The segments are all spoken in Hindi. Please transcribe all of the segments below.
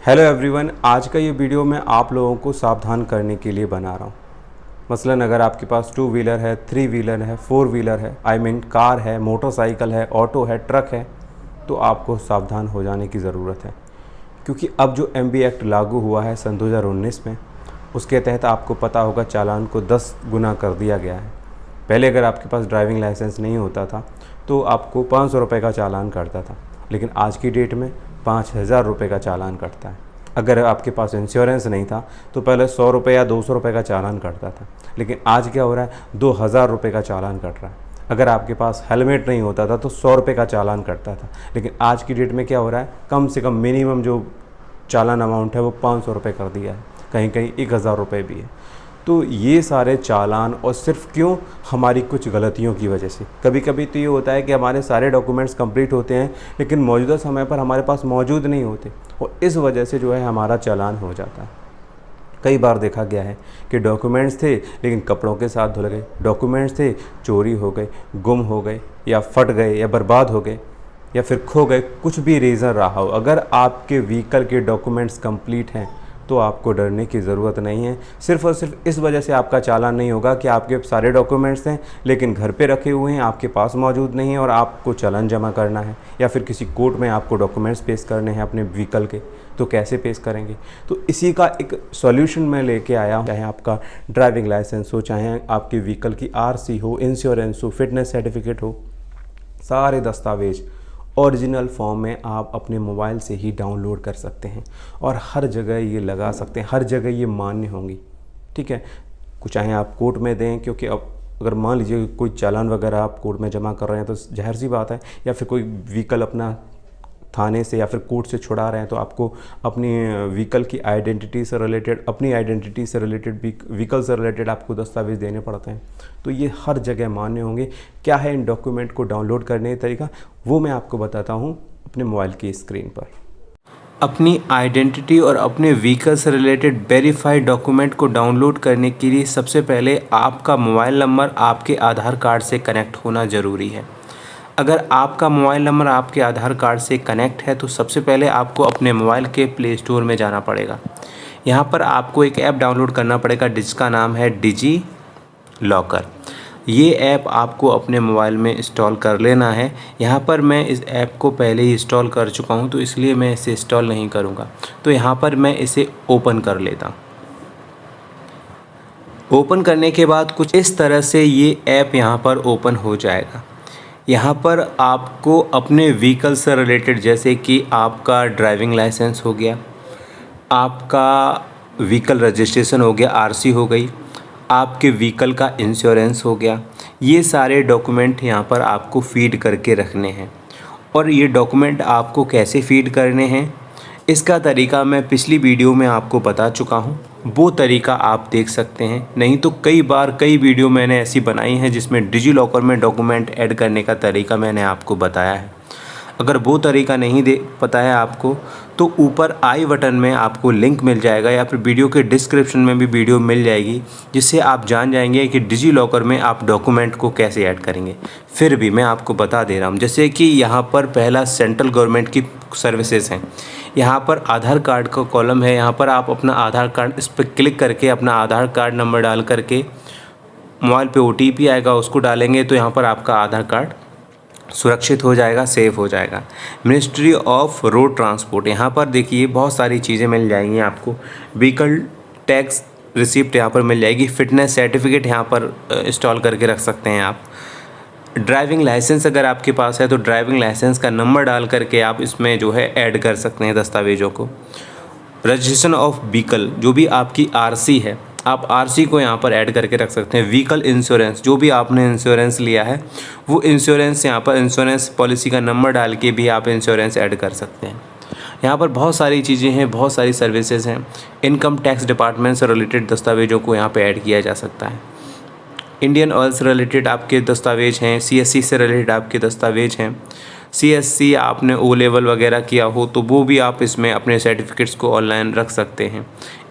हेलो एवरीवन, आज का ये वीडियो मैं आप लोगों को सावधान करने के लिए बना रहा हूँ। मसलन अगर आपके पास 2 व्हीलर है, 3 व्हीलर है, 4 व्हीलर है, कार है, मोटरसाइकिल है, ऑटो है, ट्रक है, तो आपको सावधान हो जाने की ज़रूरत है। क्योंकि अब जो MB एक्ट लागू हुआ है सन 2019 में, उसके तहत आपको पता होगा चालान को 10 गुना कर दिया गया है। पहले अगर आपके पास ड्राइविंग लाइसेंस नहीं होता था तो आपको 500 रुपये का चालान कटता था, लेकिन आज की डेट में 5000 रुपये का चालान कटता है। अगर आपके पास इंश्योरेंस नहीं था तो पहले 100 रुपये या 200 रुपये का चालान कटता था, लेकिन आज क्या हो रहा है, 2000 रुपये का चालान कट रहा है। अगर आपके पास हेलमेट नहीं होता था तो 100 रुपये का चालान कटता था, लेकिन आज की डेट में क्या हो रहा है, कम से कम मिनिमम जो चालान अमाउंट है वो 500 रुपये कर दिया है, कहीं कहीं 1000 रुपये भी है। तो ये सारे चालान, और सिर्फ क्यों, हमारी कुछ गलतियों की वजह से। कभी कभी तो ये होता है कि हमारे सारे डॉक्यूमेंट्स कंप्लीट होते हैं लेकिन मौजूदा समय पर हमारे पास मौजूद नहीं होते, और इस वजह से जो है हमारा चालान हो जाता है। कई बार देखा गया है कि डॉक्यूमेंट्स थे लेकिन कपड़ों के साथ धुल गए, डॉक्यूमेंट्स थे चोरी हो गए, गुम हो गए, या फट गए, या बर्बाद हो गए, या फिर खो गए, कुछ भी रीज़न रहा हो। अगर आपके व्हीकल के डॉक्यूमेंट्स कंप्लीट हैं तो आपको डरने की ज़रूरत नहीं है। सिर्फ़ और सिर्फ इस वजह से आपका चालान नहीं होगा कि आपके सारे डॉक्यूमेंट्स हैं लेकिन घर पे रखे हुए हैं, आपके पास मौजूद नहीं है और आपको चालान जमा करना है, या फिर किसी कोर्ट में आपको डॉक्यूमेंट्स पेश करने हैं अपने व्हीकल के, तो कैसे पेश करेंगे। तो इसी का एक सॉल्यूशन मैं लेके आया हूँ। चाहे आपका ड्राइविंग लाइसेंस हो, चाहे आपके व्हीकल की RC हो, इंश्योरेंस हो, फिटनेस सर्टिफिकेट हो, सारे दस्तावेज़ ओरिजिनल फॉर्म में आप अपने मोबाइल से ही डाउनलोड कर सकते हैं और हर जगह ये लगा सकते हैं, हर जगह ये मान्य होंगी। ठीक है, कुछ चाहे आप कोर्ट में दें, क्योंकि अब अगर मान लीजिए कोई चालान वगैरह आप कोर्ट में जमा कर रहे हैं तो ज़ाहिर सी बात है, या फिर कोई व्हीकल अपना थाने से या फिर कोर्ट से छुड़ा रहे हैं तो आपको अपनी व्हीकल की आइडेंटिटी से रिलेटेड, अपनी आइडेंटिटी से रिलेटेड, व्हीकल से रिलेटेड आपको दस्तावेज़ देने पड़ते हैं। तो ये हर जगह मान्य होंगे। क्या है इन डॉक्यूमेंट को डाउनलोड करने का तरीका, वो मैं आपको बताता हूँ अपने मोबाइल की स्क्रीन पर। अपनी आइडेंटिटी और अपने व्हीकल से रिलेटेड वेरीफाइड डॉक्यूमेंट को डाउनलोड करने के लिए सबसे पहले आपका मोबाइल नंबर आपके आधार कार्ड से कनेक्ट होना ज़रूरी है। अगर आपका मोबाइल नंबर आपके आधार कार्ड से कनेक्ट है तो सबसे पहले आपको अपने मोबाइल के प्ले स्टोर में जाना पड़ेगा। यहाँ पर आपको एक ऐप डाउनलोड करना पड़ेगा जिसका नाम है डिजी लॉकर। ये ऐप आपको अपने मोबाइल में इंस्टॉल कर लेना है। यहाँ पर मैं इस ऐप को पहले ही इंस्टॉल कर चुका हूँ तो इसलिए मैं इसे इंस्टॉल नहीं करूँगा। तो यहाँ पर मैं इसे ओपन कर लेता हूँ। ओपन करने के बाद कुछ इस तरह से ये ऐप यहाँ पर ओपन हो जाएगा। यहाँ पर आपको अपने व्हीकल से रिलेटेड, जैसे कि आपका ड्राइविंग लाइसेंस हो गया, आपका व्हीकल रजिस्ट्रेशन हो गया, RC हो गई, आपके व्हीकल का इंश्योरेंस हो गया, ये सारे डॉक्यूमेंट यहाँ पर आपको फ़ीड करके रखने हैं। और ये डॉक्यूमेंट आपको कैसे फ़ीड करने हैं, इसका तरीका मैं पिछली वीडियो में आपको बता चुका हूँ, वो तरीका आप देख सकते हैं। नहीं तो कई वीडियो मैंने ऐसी बनाई हैं जिसमें डिजी लॉकर में डॉक्यूमेंट ऐड करने का तरीका मैंने आपको बताया है। अगर वो तरीका नहीं पता है आपको तो ऊपर आई बटन में आपको लिंक मिल जाएगा, या फिर वीडियो के डिस्क्रिप्शन में भी वीडियो मिल जाएगी, जिससे आप जान जाएंगे कि डिजी लॉकर में आप डॉक्यूमेंट को कैसे ऐड करेंगे। फिर भी मैं आपको बता दे रहा हूँ, जैसे कि यहाँ पर पहला सेंट्रल गवर्नमेंट की सर्विसेज हैं। यहाँ पर आधार कार्ड का कॉलम है, यहाँ पर आप अपना आधार कार्ड, इस पर क्लिक करके अपना आधार कार्ड नंबर डाल करके मोबाइल पे OTP आएगा, उसको डालेंगे तो यहाँ पर आपका आधार कार्ड सुरक्षित हो जाएगा, सेफ़ हो जाएगा। मिनिस्ट्री ऑफ रोड ट्रांसपोर्ट, यहाँ पर देखिए बहुत सारी चीज़ें मिल जाएंगी आपको। व्हीकल टैक्स रिसिप्ट यहाँ पर मिल जाएगी। फिटनेस सर्टिफिकेट यहाँ पर इंस्टॉल करके रख सकते हैं आप। ड्राइविंग लाइसेंस अगर आपके पास है तो ड्राइविंग लाइसेंस का नंबर डाल करके आप इसमें जो है ऐड कर सकते हैं दस्तावेज़ों को। रजिस्ट्रेशन ऑफ व्हीकल, जो भी आपकी RC है, आप RC को यहाँ पर ऐड करके रख सकते हैं। व्हीकल इंश्योरेंस, जो भी आपने इंश्योरेंस लिया है वो इंश्योरेंस, यहाँ पर इंश्योरेंस पॉलिसी का नंबर डाल के भी आप इंश्योरेंस ऐड कर सकते हैं। यहाँ पर बहुत सारी चीज़ें हैं, बहुत सारी सर्विसेज हैं। इनकम टैक्स डिपार्टमेंट से रिलेटेड दस्तावेज़ों को यहाँ पर ऐड किया जा सकता है। इंडियन ऑयल से रिलेटेड आपके दस्तावेज़ हैं, CSC से रिलेटेड आपके दस्तावेज़ हैं। CSC आपने O लेवल वगैरह किया हो तो वो भी आप इसमें अपने सर्टिफिकेट्स को ऑनलाइन रख सकते हैं।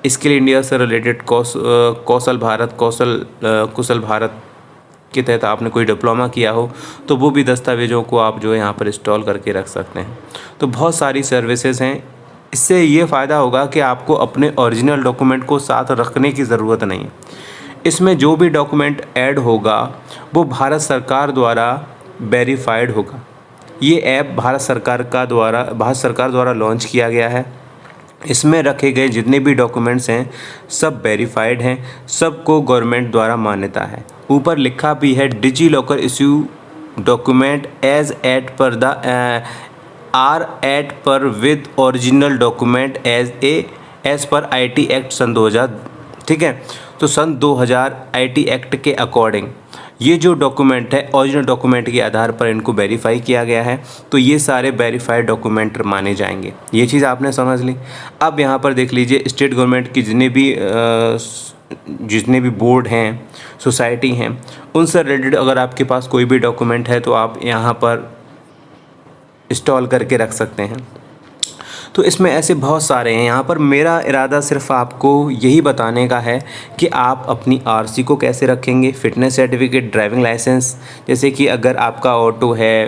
स्किल इंडिया से रिलेटेड कुशल भारत के तहत आपने कोई डिप्लोमा किया हो तो वो भी दस्तावेज़ों को आप जो है यहाँ पर इंस्टॉल करके रख सकते हैं। तो बहुत सारी सर्विसेज हैं इससे ये फ़ायदा होगा कि आपको अपने ओरिजिनल डॉक्यूमेंट को साथ रखने की ज़रूरत नहीं। इसमें जो भी डॉक्यूमेंट ऐड होगा वो भारत सरकार द्वारा वेरीफाइड होगा। ये ऐप भारत सरकार द्वारा लॉन्च किया गया है। इसमें रखे गए जितने भी डॉक्यूमेंट्स हैं सब वेरीफाइड हैं, सबको गवर्नमेंट द्वारा मान्यता है। ऊपर लिखा भी है DigiLocker issue document as at par the are at par with original document as per IT act सन 2000। ठीक है, तो सन 2000 IT एक्ट के अकॉर्डिंग ये जो डॉक्यूमेंट है ओरिजिनल डॉक्यूमेंट के आधार पर इनको वेरीफाई किया गया है, तो ये सारे वेरीफाइड डॉक्यूमेंट माने जाएंगे। ये चीज़ आपने समझ ली। अब यहाँ पर देख लीजिए स्टेट गवर्नमेंट की जितने भी बोर्ड हैं, सोसाइटी हैं, उनसे रिलेटेड अगर आपके पास कोई भी डॉक्यूमेंट है तो आप यहाँ पर इंस्टॉल करके रख सकते हैं। तो इसमें ऐसे बहुत सारे हैं। यहाँ पर मेरा इरादा सिर्फ आपको यही बताने का है कि आप अपनी RC को कैसे रखेंगे, फिटनेस सर्टिफिकेट, ड्राइविंग लाइसेंस, जैसे कि अगर आपका ऑटो है,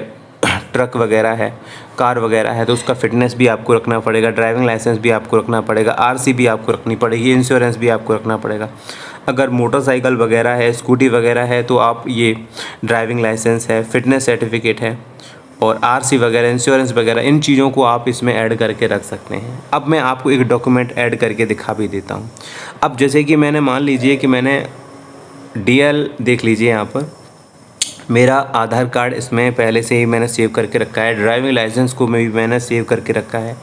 ट्रक वगैरह है, कार वगैरह है, तो उसका फिटनेस भी आपको रखना पड़ेगा, ड्राइविंग लाइसेंस भी आपको रखना पड़ेगा, RC भी आपको रखनी पड़ेगी, इंश्योरेंस भी आपको रखना पड़ेगा। अगर मोटरसाइकिल वगैरह है, स्कूटी वगैरह है, तो आप ये ड्राइविंग लाइसेंस है, फिटनेस सर्टिफिकेट है और RC वगैरह, इंश्योरेंस वगैरह, इन चीज़ों को आप इसमें ऐड करके रख सकते हैं। अब मैं आपको एक डॉक्यूमेंट ऐड करके दिखा भी देता हूँ। अब जैसे कि मैंने मान लीजिए कि मैंने DL देख लीजिए, यहाँ पर मेरा आधार कार्ड इसमें पहले से ही मैंने सेव करके रखा है, ड्राइविंग लाइसेंस को भी मैंने सेव करके रखा है,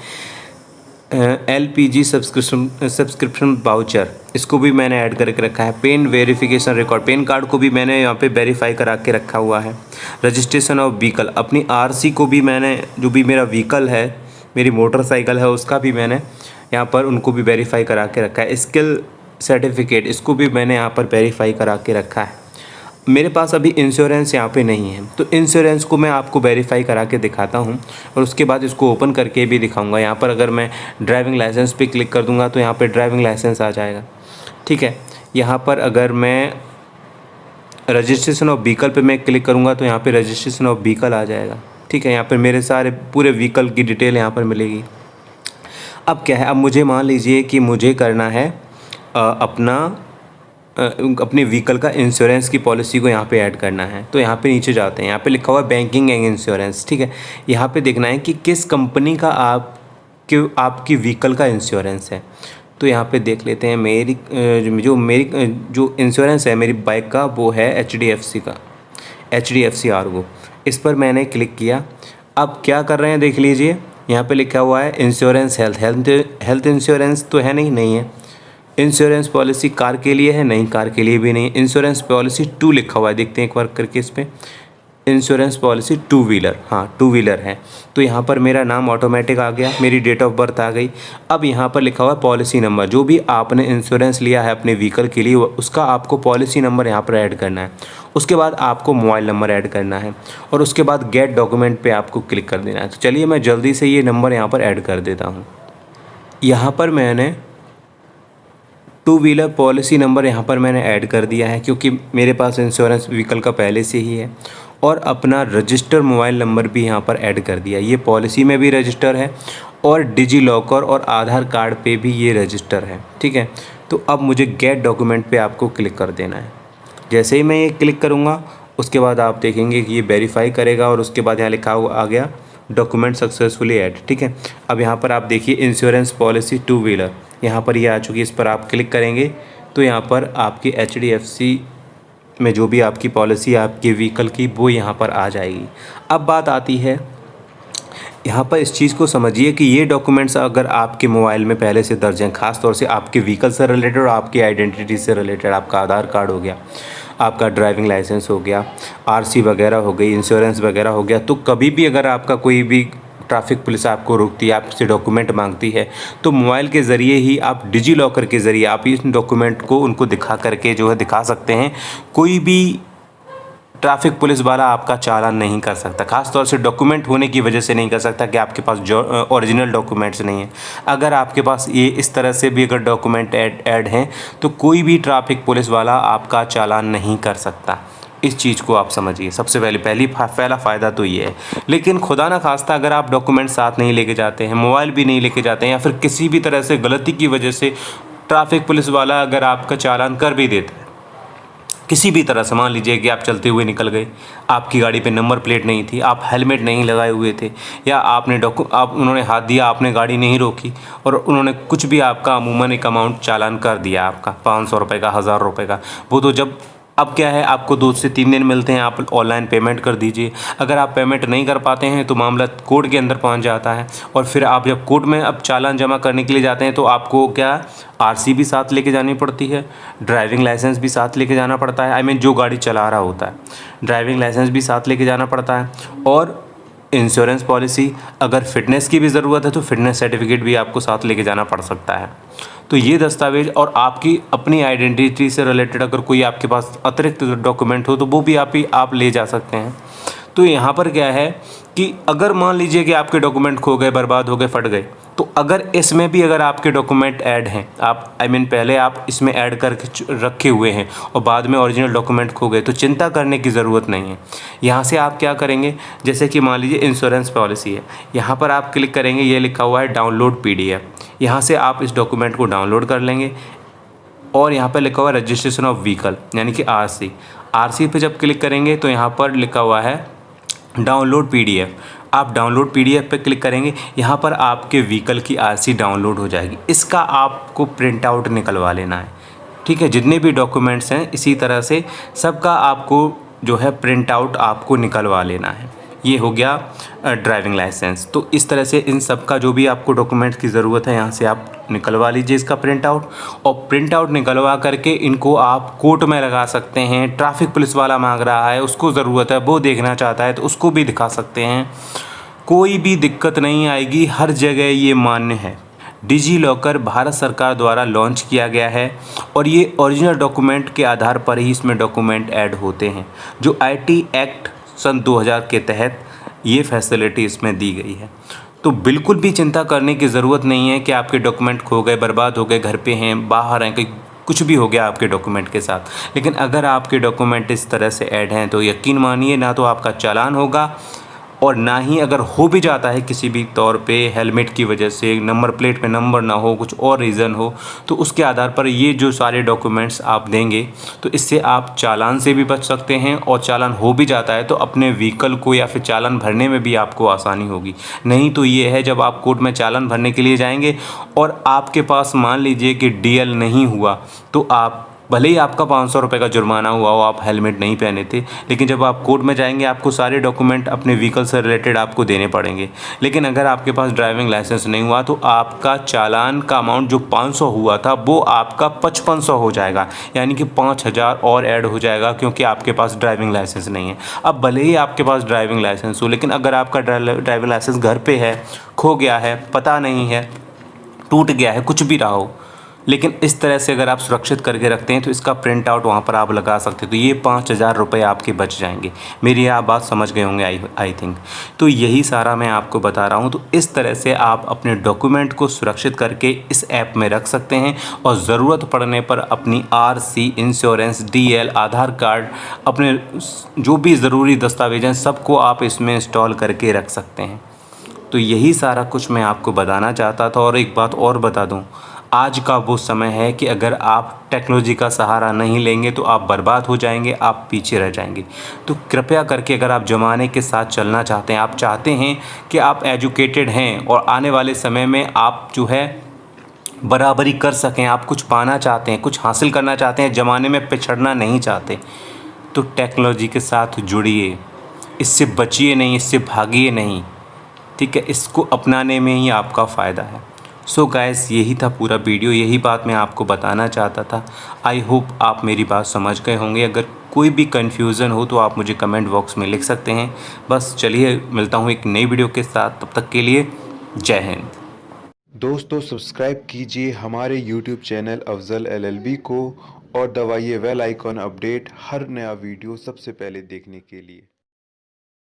LPG सब्सक्रिप्शन वाउचर इसको भी मैंने ऐड करके रखा है, PAN verification record, PAN card को भी मैंने यहाँ पे वेरीफाई करा के रखा हुआ है, रजिस्ट्रेशन ऑफ व्हीकल, अपनी RC को भी मैंने, जो भी मेरा व्हीकल है, मेरी मोटरसाइकिल है, उसका भी मैंने यहाँ पर उनको भी वेरीफाई करा के रखा है, स्किल सर्टिफिकेट इसको भी मैंने यहाँ पर वेरीफाई करा के रखा है। मेरे पास अभी इंश्योरेंस यहाँ पे नहीं है, तो इंश्योरेंस को मैं आपको वेरीफाई करा के दिखाता हूँ और उसके बाद इसको ओपन करके भी दिखाऊंगा। यहाँ पर अगर मैं ड्राइविंग लाइसेंस पे क्लिक कर दूँगा तो यहाँ पे ड्राइविंग लाइसेंस आ जाएगा। ठीक है, यहाँ पर अगर मैं रजिस्ट्रेशन ऑफ व्हीकल पे मैं क्लिक करूँगा तो यहाँ पे रजिस्ट्रेशन ऑफ व्हीकल आ जाएगा। ठीक है, यहाँ पर मेरे सारे पूरे व्हीकल की डिटेल यहाँ पर मिलेगी। अब क्या है, अब मुझे मान लीजिए कि मुझे करना है अपने व्हीकल का इंश्योरेंस की पॉलिसी को यहाँ पे ऐड करना है। तो यहाँ पे नीचे जाते हैं, यहाँ पे लिखा हुआ है बैंकिंग एंड इंश्योरेंस। ठीक है, यहाँ पे देखना है कि किस कंपनी का आपकी व्हीकल का इंश्योरेंस है। तो यहाँ पे देख लेते हैं, मेरी जो इंश्योरेंस है मेरी बाइक का वो है HDFC का, HDFC आर्गो। इस पर मैंने क्लिक किया। अब क्या कर रहे हैं देख लीजिए, यहाँ पे लिखा हुआ है इंश्योरेंस हेल्थ इंश्योरेंस तो है नहीं है। इंश्योरेंस पॉलिसी कार के लिए है, नहीं कार के लिए भी नहीं। इंश्योरेंस पॉलिसी 2 लिखा हुआ है, देखते हैं एक बार करके इस पर। इंश्योरेंस पॉलिसी 2 व्हीलर, हाँ 2 व्हीलर है। तो यहाँ पर मेरा नाम ऑटोमेटिक आ गया, मेरी डेट ऑफ बर्थ आ गई। अब यहाँ पर लिखा हुआ है पॉलिसी नंबर, जो भी आपने इंश्योरेंस लिया है अपने व्हीकल के लिए उसका आपको पॉलिसी नंबर यहाँ पर ऐड करना है। उसके बाद आपको मोबाइल नंबर ऐड करना है और उसके बाद गेट डॉक्यूमेंट पे आपको क्लिक कर देना है। तो चलिए मैं जल्दी से ये नंबर यहाँ पर ऐड कर देता हूँ। यहाँ पर मैंने 2 व्हीलर पॉलिसी नंबर यहाँ पर मैंने ऐड कर दिया है, क्योंकि मेरे पास इंश्योरेंस व्हीकल का पहले से ही है। और अपना रजिस्टर मोबाइल नंबर भी यहाँ पर ऐड कर दिया। ये पॉलिसी में भी रजिस्टर है और डिजी लॉकर और आधार कार्ड पे भी ये रजिस्टर है। ठीक है, तो अब मुझे गेट डॉक्यूमेंट पे आपको क्लिक कर देना है। जैसे ही मैं ये क्लिक करूँगा उसके बाद आप देखेंगे कि ये वेरीफाई करेगा और उसके बाद यहाँ लिखा हुआ आ गया डॉक्यूमेंट सक्सेसफुली ऐड। ठीक है, अब यहाँ पर आप देखिए इंश्योरेंस पॉलिसी 2 व्हीलर यहाँ पर ये आ चुकी है। इस पर आप क्लिक करेंगे तो यहाँ पर आपकी HDFC में जो भी आपकी पॉलिसी आपके व्हीकल की वो यहाँ पर आ जाएगी। अब बात आती है यहाँ पर, इस चीज़ को समझिए कि ये डॉक्यूमेंट्स अगर आपके मोबाइल में पहले से दर्ज हैं, ख़ास तौर से आपके व्हीकल से रिलेटेड और आपकी आइडेंटिटी से रिलेटेड, आपका आधार कार्ड हो गया, आपका ड्राइविंग लाइसेंस हो गया, RC वगैरह हो गई, इंश्योरेंस वगैरह हो गया, तो कभी भी अगर आपका कोई भी ट्रैफिक पुलिस आपको रोकती है, आपसे डॉक्यूमेंट मांगती है, तो मोबाइल के ज़रिए ही आप डिजी लॉकर के ज़रिए आप इस डॉक्यूमेंट को उनको दिखा करके जो है दिखा सकते हैं। कोई भी ट्रैफिक पुलिस वाला आपका चालान नहीं कर सकता, खास तौर से डॉक्यूमेंट होने की वजह से नहीं कर सकता कि आपके पास जो ओरिजिनल डॉक्यूमेंट्स नहीं है। अगर आपके पास ये इस तरह से भी अगर डॉक्यूमेंट ऐड हैं तो कोई भी ट्रैफिक पुलिस वाला आपका चालान नहीं कर सकता। इस चीज़ को आप समझिए। सबसे पहला फ़ायदा तो ये है। लेकिन खुदा ना खास्ता अगर आप डॉक्यूमेंट साथ नहीं लेके जाते हैं, मोबाइल भी नहीं लेके जाते हैं, या फिर किसी भी तरह से गलती की वजह से ट्रैफिक पुलिस वाला अगर आपका चालान कर भी देता है, किसी भी तरह से मान लीजिए कि आप चलते हुए निकल गए, आपकी गाड़ी पे नंबर प्लेट नहीं थी, आप हेलमेट नहीं लगाए हुए थे, या उन्होंने हाथ दिया, आपने गाड़ी नहीं रोकी और उन्होंने कुछ भी आपका अमूमन एक अमाउंट चालान कर दिया आपका 500 रुपये का, 1000 रुपये का, वो तो जब अब क्या है, आपको 2 से 3 दिन मिलते हैं, आप ऑनलाइन पेमेंट कर दीजिए। अगर आप पेमेंट नहीं कर पाते हैं तो मामला कोर्ट के अंदर पहुंच जाता है, और फिर आप जब कोर्ट में अब चालान जमा करने के लिए जाते हैं तो आपको क्या आरसी भी साथ लेके जानी पड़ती है, ड्राइविंग लाइसेंस भी साथ लेके जाना पड़ता है, जो गाड़ी चला रहा होता है ड्राइविंग लाइसेंस भी साथ लेके जाना पड़ता है, और इंश्योरेंस पॉलिसी, अगर फिटनेस की भी ज़रूरत है तो फिटनेस सर्टिफिकेट भी आपको साथ लेके जाना पड़ सकता है। तो ये दस्तावेज और आपकी अपनी आइडेंटिटी से रिलेटेड अगर कोई आपके पास अतिरिक्त डॉक्यूमेंट हो तो वो भी आप ले जा सकते हैं। तो यहाँ पर क्या है कि अगर मान लीजिए कि आपके डॉक्यूमेंट खो गए, बर्बाद हो गए, फट गए, तो अगर इसमें भी अगर आपके डॉक्यूमेंट ऐड हैं, पहले आप इसमें ऐड करके रखे हुए हैं और बाद में ओरिजिनल डॉक्यूमेंट खो गए, तो चिंता करने की ज़रूरत नहीं है। यहाँ से आप क्या करेंगे, जैसे कि मान लीजिए इंश्योरेंस पॉलिसी है, यहाँ पर आप क्लिक करेंगे, ये लिखा हुआ है डाउनलोड PDF, यहाँ से आप इस डॉक्यूमेंट को डाउनलोड कर लेंगे, और यहाँ पर लिखा हुआ है रजिस्ट्रेशन ऑफ व्हीकल यानी कि RC पे जब क्लिक करेंगे तो यहाँ पर लिखा हुआ है डाउनलोड PDF, आप डाउनलोड PDF पे क्लिक करेंगे, यहाँ पर आपके व्हीकल की RC डाउनलोड हो जाएगी। इसका आपको प्रिंट आउट निकलवा लेना है, ठीक है। जितने भी डॉक्यूमेंट्स हैं इसी तरह से सबका आपको जो है प्रिंट आउट आपको निकलवा लेना है। ये हो गया ड्राइविंग लाइसेंस। तो इस तरह से इन सब का जो भी आपको डॉक्यूमेंट्स की ज़रूरत है यहाँ से आप निकलवा लीजिए इसका प्रिंट आउट, और प्रिंट आउट निकलवा करके इनको आप कोर्ट में लगा सकते हैं। ट्रैफिक पुलिस वाला मांग रहा है, उसको ज़रूरत है, वो देखना चाहता है तो उसको भी दिखा सकते हैं, कोई भी दिक्कत नहीं आएगी, हर जगह ये मान्य है। डिजी लॉकर भारत सरकार द्वारा लॉन्च किया गया है, और ये ओरिजिनल डॉक्यूमेंट के आधार पर ही इसमें डॉक्यूमेंट ऐड होते हैं। जो IT एक्ट सन 2000 के तहत ये फैसिलिटी इसमें दी गई है। तो बिल्कुल भी चिंता करने की ज़रूरत नहीं है कि आपके डॉक्यूमेंट खो गए, बर्बाद हो गए, घर पे हैं, बाहर हैं, कहीं कुछ भी हो गया आपके डॉक्यूमेंट के साथ। लेकिन अगर आपके डॉक्यूमेंट इस तरह से ऐड हैं तो यकीन मानिए ना तो आपका चालान होगा, और ना ही अगर हो भी जाता है किसी भी तौर पे हेलमेट की वजह से, नंबर प्लेट पे नंबर ना हो, कुछ और रीज़न हो, तो उसके आधार पर ये जो सारे डॉक्यूमेंट्स आप देंगे तो इससे आप चालान से भी बच सकते हैं, और चालान हो भी जाता है तो अपने व्हीकल को या फिर चालान भरने में भी आपको आसानी होगी। नहीं तो ये है जब आप कोर्ट में चालान भरने के लिए जाएंगे और आपके पास मान लीजिए कि DL नहीं हुआ, तो आप भले ही आपका 500 रुपये का जुर्माना हुआ हो, आप हेलमेट नहीं पहने थे, लेकिन जब आप कोर्ट में जाएंगे आपको सारे डॉक्यूमेंट अपने व्हीकल से रिलेटेड आपको देने पड़ेंगे। लेकिन अगर आपके पास ड्राइविंग लाइसेंस नहीं हुआ तो आपका चालान का अमाउंट जो 500 हुआ था वो आपका 5500 हो जाएगा, यानी कि 5000 और ऐड हो जाएगा, क्योंकि आपके पास ड्राइविंग लाइसेंस नहीं है। अब भले ही आपके पास ड्राइविंग लाइसेंस हो, लेकिन अगर आपका ड्राइविंग लाइसेंस घर पर है, खो गया है, पता नहीं है, टूट गया है, कुछ भी रहा हो, लेकिन इस तरह से अगर आप सुरक्षित करके रखते हैं तो इसका प्रिंट आउट वहाँ पर आप लगा सकते हैं, तो ये 5000 रुपये आपके बच जाएंगे। मेरी आप बात समझ गए होंगे आई थिंक। तो यही सारा मैं आपको बता रहा हूँ। तो इस तरह से आप अपने डॉक्यूमेंट को सुरक्षित करके इस ऐप में रख सकते हैं, और ज़रूरत पड़ने पर अपनी RC, इंश्योरेंस, DL, आधार कार्ड, अपने जो भी ज़रूरी दस्तावेज़ हैं सबको आप इसमें इंस्टॉल करके रख सकते हैं। तो यही सारा कुछ मैं आपको बताना चाहता था। और एक बात और बता दूं, आज का वो समय है कि अगर आप टेक्नोलॉजी का सहारा नहीं लेंगे तो आप बर्बाद हो जाएंगे, आप पीछे रह जाएंगे। तो कृपया करके अगर आप ज़माने के साथ चलना चाहते हैं, आप चाहते हैं कि आप एजुकेटेड हैं और आने वाले समय में आप जो है बराबरी कर सकें, आप कुछ पाना चाहते हैं, कुछ हासिल करना चाहते हैं, ज़माने में पिछड़ना नहीं चाहते, तो टेक्नोलॉजी के साथ जुड़िए, इससे बचिए नहीं, इससे भागिए नहीं, ठीक है। इसको अपनाने में ही आपका फ़ायदा है। सो गाइस, यही था पूरा वीडियो, यही बात मैं आपको बताना चाहता था। आई होप आप मेरी बात समझ गए होंगे। अगर कोई भी कन्फ्यूज़न हो तो आप मुझे कमेंट बॉक्स में लिख सकते हैं। बस चलिए, मिलता हूँ एक नई वीडियो के साथ, तब तक के लिए जय हिंद। दोस्तों, सब्सक्राइब कीजिए हमारे YouTube चैनल अफजल LLB को, और दबाइए बेल आइकॉन अपडेट हर नया वीडियो सबसे पहले देखने के लिए।